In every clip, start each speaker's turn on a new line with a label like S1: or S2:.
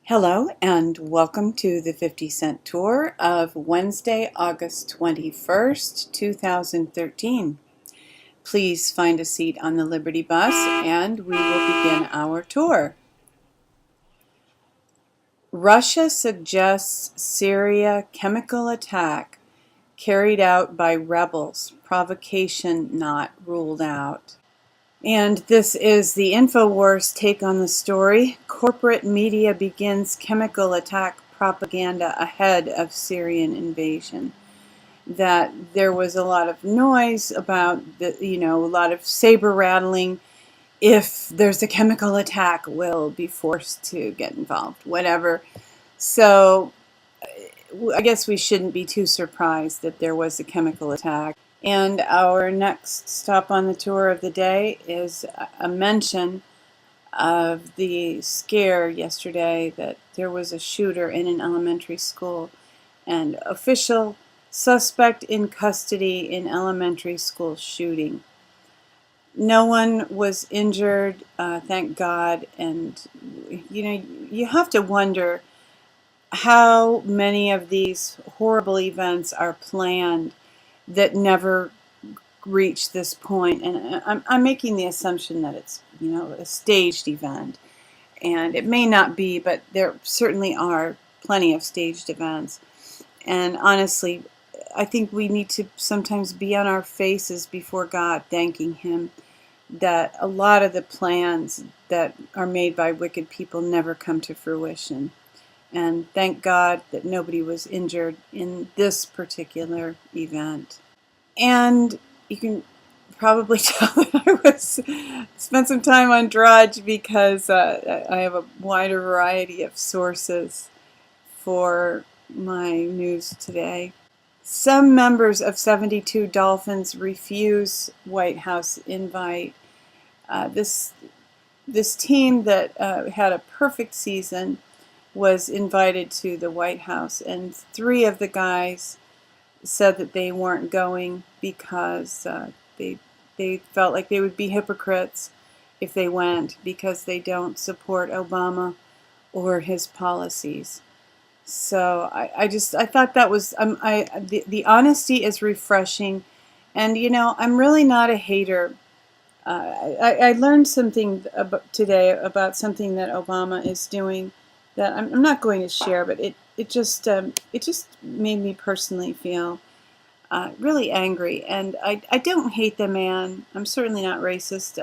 S1: Hello and welcome to the 50-cent tour of Wednesday, August 21st, 2013. Please find a seat on the Liberty Bus and we will begin our tour. Russia suggests Syria chemical attack carried out by rebels. Provocation not ruled out. And this is the InfoWars take on the story. Corporate media begins chemical attack propaganda ahead of Syrian invasion. That there was a lot of noise about, a lot of saber rattling. If there's a chemical attack, we'll be forced to get involved, whatever. So I guess we shouldn't be too surprised that there was a chemical attack. And our next stop on the tour of the day is a mention of the scare yesterday that there was a shooter in an elementary school and official suspect in custody in elementary school shooting. No one was injured, thank God, and you have to wonder how many of these horrible events are planned that never reach this point. And I'm making the assumption that it's, a staged event. And it may not be, but there certainly are plenty of staged events. And honestly, I think we need to sometimes be on our faces before God, thanking Him that a lot of the plans that are made by wicked people never come to fruition. And thank God that nobody was injured in this particular event. And you can probably tell that I spent some time on Drudge because I have a wider variety of sources for my news today. Some members of 72 Dolphins refuse White House invite. This team that had a perfect season was invited to the White House, and 3 of the guys said that they weren't going because they felt like they would be hypocrites if they went because they don't support Obama or his policies. So I thought that was the honesty is refreshing, and I'm really not a hater. I learned something today about something that Obama is doing that I'm not going to share, but it just made me personally feel really angry. And I don't hate the man. I'm certainly not racist.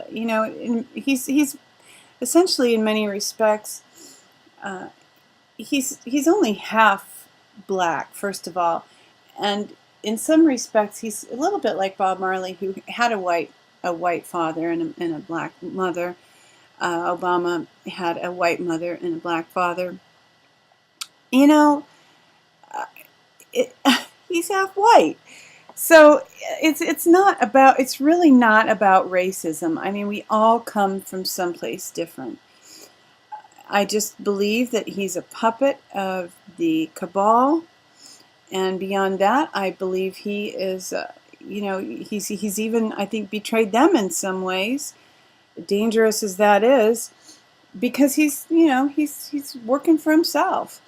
S1: He's essentially, in many respects, he's only half black, first of all, and in some respects he's a little bit like Bob Marley, who had a white father and a black mother. Obama had a white mother and a black father. He's half white. So it's really not about racism. I mean, we all come from someplace different. I just believe that he's a puppet of the cabal, and beyond that, I believe he is, he's even, I think, betrayed them in some ways, dangerous as that is, because he's working for himself,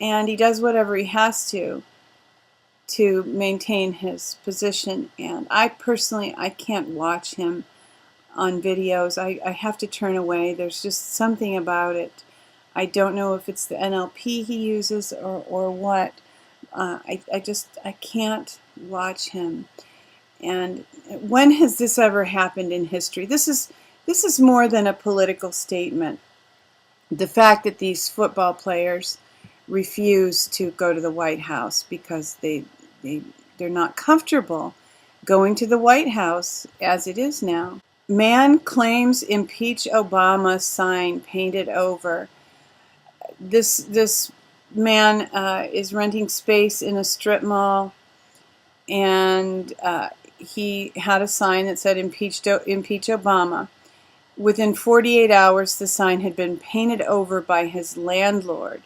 S1: and he does whatever he has to maintain his position. And I personally can't watch him on videos. I have to turn away. There's just something about it. I don't know if it's the NLP he uses or what. I can't watch him. And when has this ever happened in history? This is more than a political statement. The fact that these football players refuse to go to the White House because they're not comfortable going to the White House as it is now. Man claims Impeach Obama sign painted over. This man is renting space in a strip mall, and he had a sign that said Impeach Obama. Within 48 hours, the sign had been painted over by his landlord.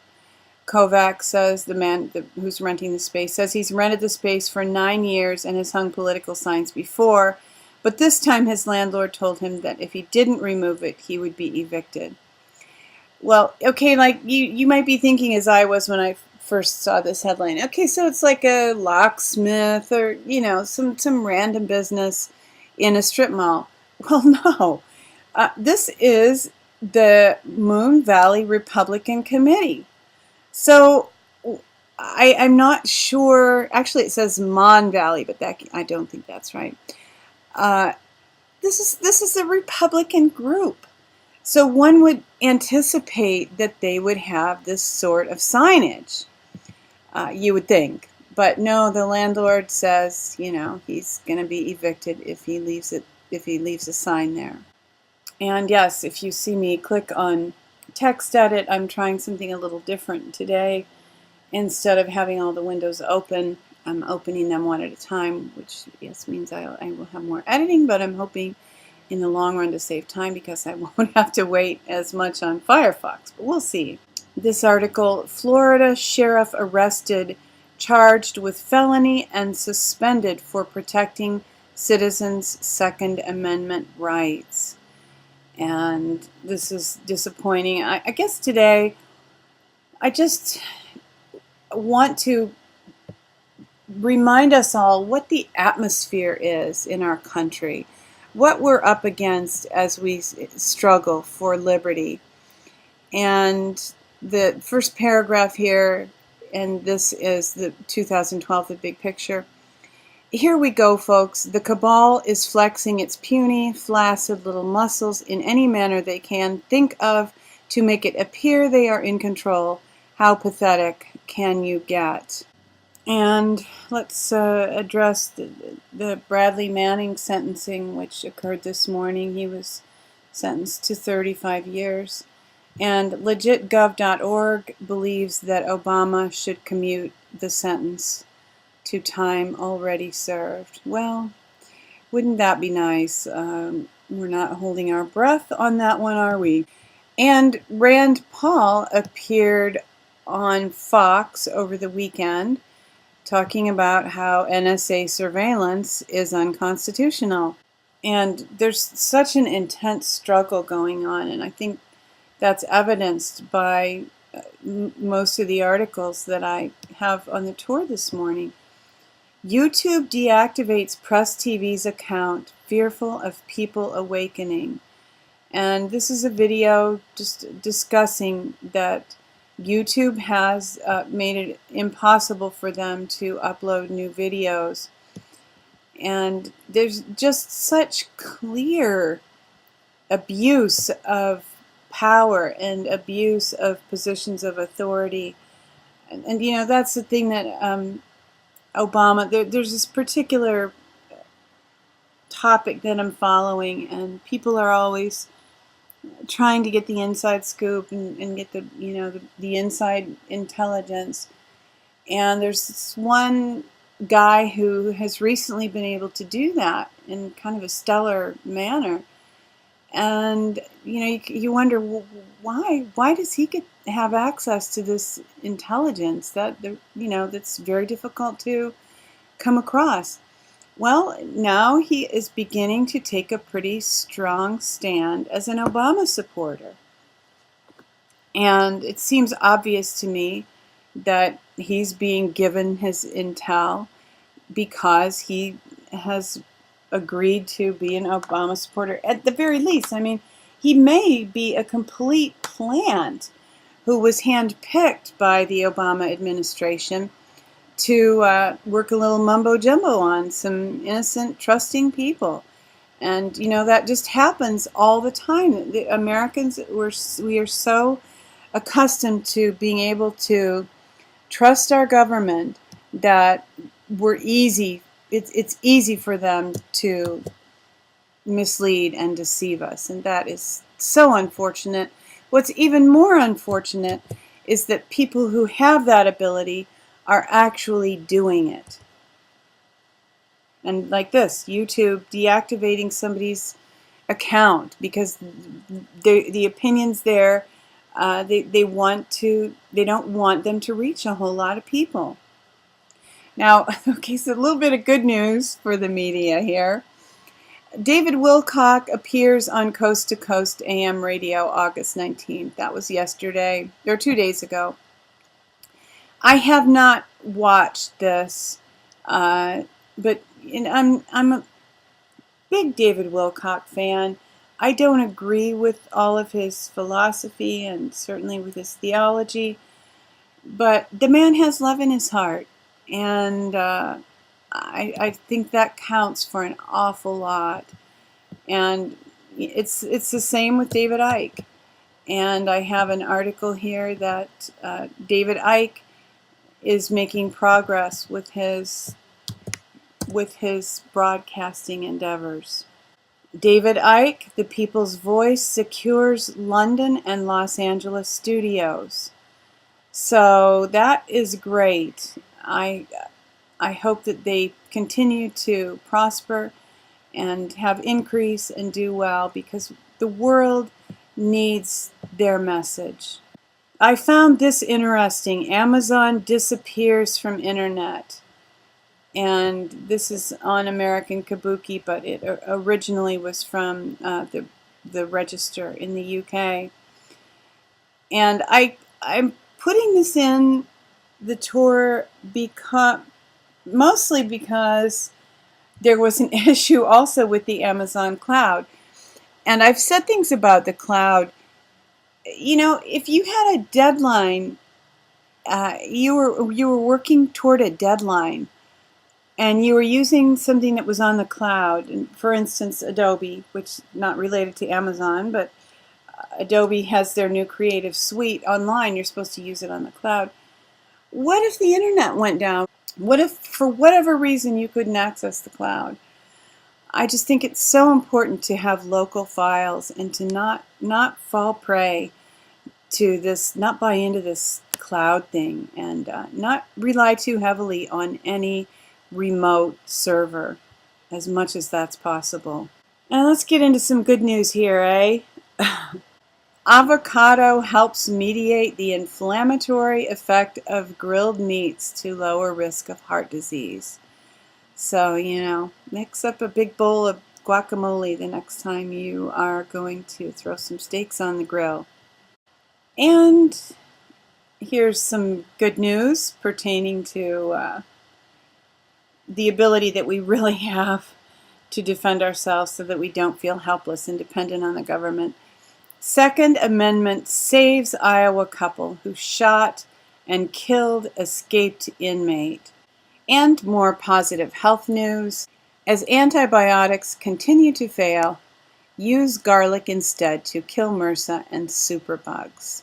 S1: Kovac says, the man who's renting the space, says he's rented the space for 9 years and has hung political signs before, but this time his landlord told him that if he didn't remove it, he would be evicted. Well, okay, like you might be thinking as I was when I first saw this headline. Okay, so it's like a locksmith or, some random business in a strip mall. Well, no. This is the Moon Valley Republican Committee. So I'm not sure. Actually, it says Mon Valley, but I don't think that's right. Uh, this is a Republican group. So one would anticipate that they would have this sort of signage, you would think. But no, the landlord says, he's going to be evicted if he leaves a sign there. And yes, if you see me click on text edit, I'm trying something a little different today. Instead of having all the windows open, I'm opening them one at a time, which yes means I will have more editing, but I'm hoping in the long run to save time because I won't have to wait as much on Firefox, but we'll see. This article, Florida sheriff arrested, charged with felony and suspended for protecting citizens' Second Amendment rights. And this is disappointing. I guess today I just want to remind us all what the atmosphere is in our country, what we're up against as we struggle for liberty. And the first paragraph here, and this is the 2012, the big picture. Here we go, folks. The cabal is flexing its puny, flaccid little muscles in any manner they can think of to make it appear they are in control. How pathetic can you get? And let's address the Bradley Manning sentencing, which occurred this morning. He was sentenced to 35 years. And legitgov.org believes that Obama should commute the sentence to time already served. Well, wouldn't that be nice? We're not holding our breath on that one, are we? And Rand Paul appeared on Fox over the weekend talking about how NSA surveillance is unconstitutional. And there's such an intense struggle going on, and I think that's evidenced by most of the articles that I have on the tour this morning. YouTube deactivates PressTV's account, fearful of people awakening. And this is a video just discussing that YouTube has made it impossible for them to upload new videos. And there's just such clear abuse of power and abuse of positions of authority. And that's the thing that Obama, there's this particular topic that I'm following, and people are always trying to get the inside scoop and get the inside intelligence. And there's this one guy who has recently been able to do that in kind of a stellar manner. And you wonder, well, why does he have access to this intelligence that's very difficult to come across? Well, now he is beginning to take a pretty strong stand as an Obama supporter. And it seems obvious to me that he's being given his intel because he has agreed to be an Obama supporter at the very least. I mean, he may be a complete plant who was handpicked by the Obama administration to work a little mumbo-jumbo on some innocent, trusting people. And, that just happens all the time. The Americans, we are so accustomed to being able to trust our government that it's easy for them to mislead and deceive us. And that is so unfortunate. What's even more unfortunate is that people who have that ability are actually doing it. And like this, YouTube deactivating somebody's account because the opinions there, they don't want them to reach a whole lot of people. Now, okay, so a little bit of good news for the media here. David Wilcock appears on Coast to Coast AM radio August 19th. That was yesterday, or 2 days ago. I have not watched this, but I'm a big David Wilcock fan. I don't agree with all of his philosophy and certainly with his theology, but the man has love in his heart, and I think that counts for an awful lot. And it's the same with David Icke. And I have an article here that David Icke is making progress with his broadcasting endeavors. David Icke, the People's Voice, secures London and Los Angeles studios. So that is great. I hope that they continue to prosper and have increase and do well, because the world needs their message. I found this interesting. Amazon disappears from internet. And this is on American Kabuki, but it originally was from the Register in the UK. And I'm putting this in the tour mostly because there was an issue also with the Amazon cloud. And I've said things about the cloud. You know, if you had a deadline, you were working toward a deadline, and you were using something that was on the cloud, and for instance, Adobe, which is not related to Amazon, but Adobe has their new Creative Suite online. You're supposed to use it on the cloud. What if the internet went down? What if, for whatever reason, you couldn't access the cloud? I just think it's so important to have local files and to not fall prey to this, not buy into this cloud thing, and not rely too heavily on any remote server as much as that's possible. And let's get into some good news here, eh? Avocado helps mediate the inflammatory effect of grilled meats to lower risk of heart disease. So, you know, mix up a big bowl of guacamole the next time you are going to throw some steaks on the grill. And here's some good news pertaining to the ability that we really have to defend ourselves so that we don't feel helpless and dependent on the government. Second Amendment saves Iowa couple who shot and killed escaped inmate. And more positive health news. As antibiotics continue to fail, use garlic instead to kill MRSA and superbugs.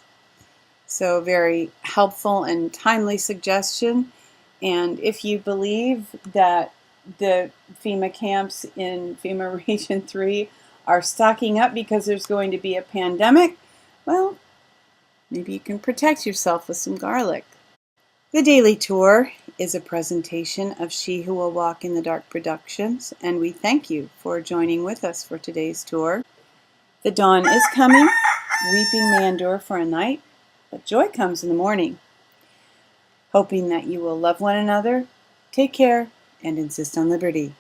S1: So very helpful and timely suggestion. And if you believe that the FEMA camps in FEMA Region 3 are stocking up because there's going to be a pandemic, well, maybe you can protect yourself with some garlic. The Daily Tour is a presentation of She Who Will Walk in the Dark Productions, and we thank you for joining with us for today's tour. The dawn is coming, weeping may endure for a night, but joy comes in the morning. Hoping that you will love one another, take care, and insist on liberty.